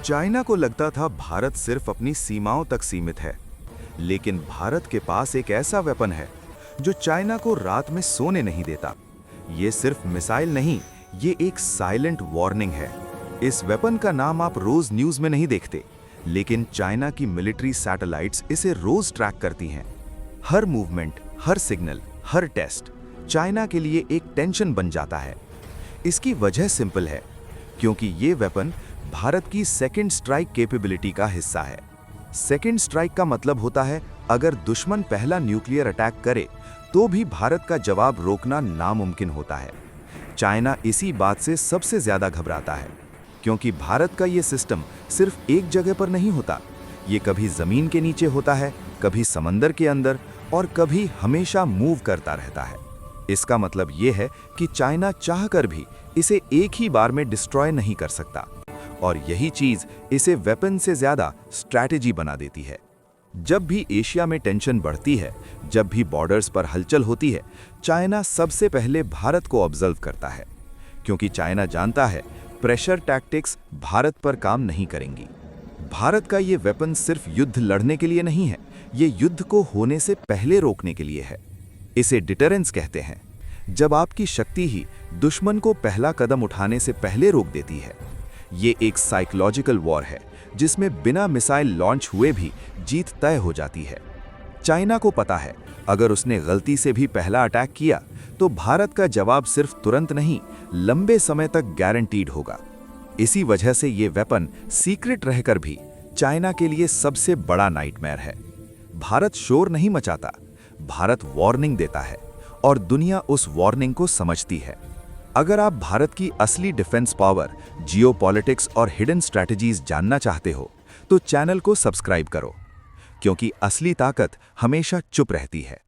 China को लगता था भारत सिर्फ अपनी सीमाओं तक सीमित है, लेकिन भारत के पास एक ऐसा वेपन है जो चाइना को रात में सोने नहीं देता। ये सिर्फ मिसाइल नहीं, ये एक साइलेंट वार्निंग है। इस वेपन का नाम आप रोज न्यूज में नहीं देखते, लेकिन चाइना की मिलिट्री सैटेलाइट्स इसे रोज ट्रैक करती हैं। हर मूवमेंट, हर सिग्नल, हर टेस्ट चाइना के लिए एक टेंशन बन जाता है। इसकी वजह सिंपल है, क्योंकि ये वेपन भारत की सेकंड स्ट्राइक कैपेबिलिटी का हिस्सा है। सेकंड स्ट्राइक का मतलब होता है अगर दुश्मन पहला न्यूक्लियर अटैक करे तो भी भारत का जवाब रोकना नामुमकिन होता है। चाइना इसी बात से सबसे ज्यादा घबराता है, क्योंकि भारत का ये सिस्टम सिर्फ एक जगह पर नहीं होता। ये कभी जमीन के नीचे होता है, कभी समंदर के अंदर, और कभी हमेशा मूव करता रहता है। इसका मतलब ये है कि चाइना चाहकर भी इसे एक ही बार में डिस्ट्रॉय नहीं कर सकता, और यही चीज इसे वेपन से ज्यादा स्ट्रैटेजी बना देती है। जब भी एशिया में टेंशन बढ़ती है, जब भी बॉर्डर्स पर हलचल होती है, चाइना सबसे पहले भारत को ऑब्जर्व करता है, क्योंकि चाइना जानता है प्रेशर टैक्टिक्स भारत पर काम नहीं करेंगी। भारत का ये वेपन सिर्फ युद्ध लड़ने के लिए नहीं है, ये युद्ध को होने से पहले रोकने के लिए है। इसे डिटरेंस कहते हैं, जब आपकी शक्ति ही दुश्मन को पहला कदम उठाने से पहले रोक देती है। ये एक साइकोलॉजिकल वॉर है, जिसमें बिना मिसाइल लॉन्च हुए भी जीत तय हो जाती है। चाइना को पता है अगर उसने गलती से भी पहला अटैक किया तो भारत का जवाब सिर्फ तुरंत नहीं, लंबे समय तक गारंटीड होगा। इसी वजह से ये वेपन सीक्रेट रहकर भी चाइना के लिए सबसे बड़ा नाइटमेयर है। भारत शोर नहीं मचाता, भारत वार्निंग देता है, और दुनिया उस वार्निंग को समझती है। अगर आप भारत की असली डिफेंस पावर, जियोपॉलिटिक्स और हिडन स्ट्रैटेजीज जानना चाहते हो तो चैनल को सब्सक्राइब करो, क्योंकि असली ताकत हमेशा चुप रहती है।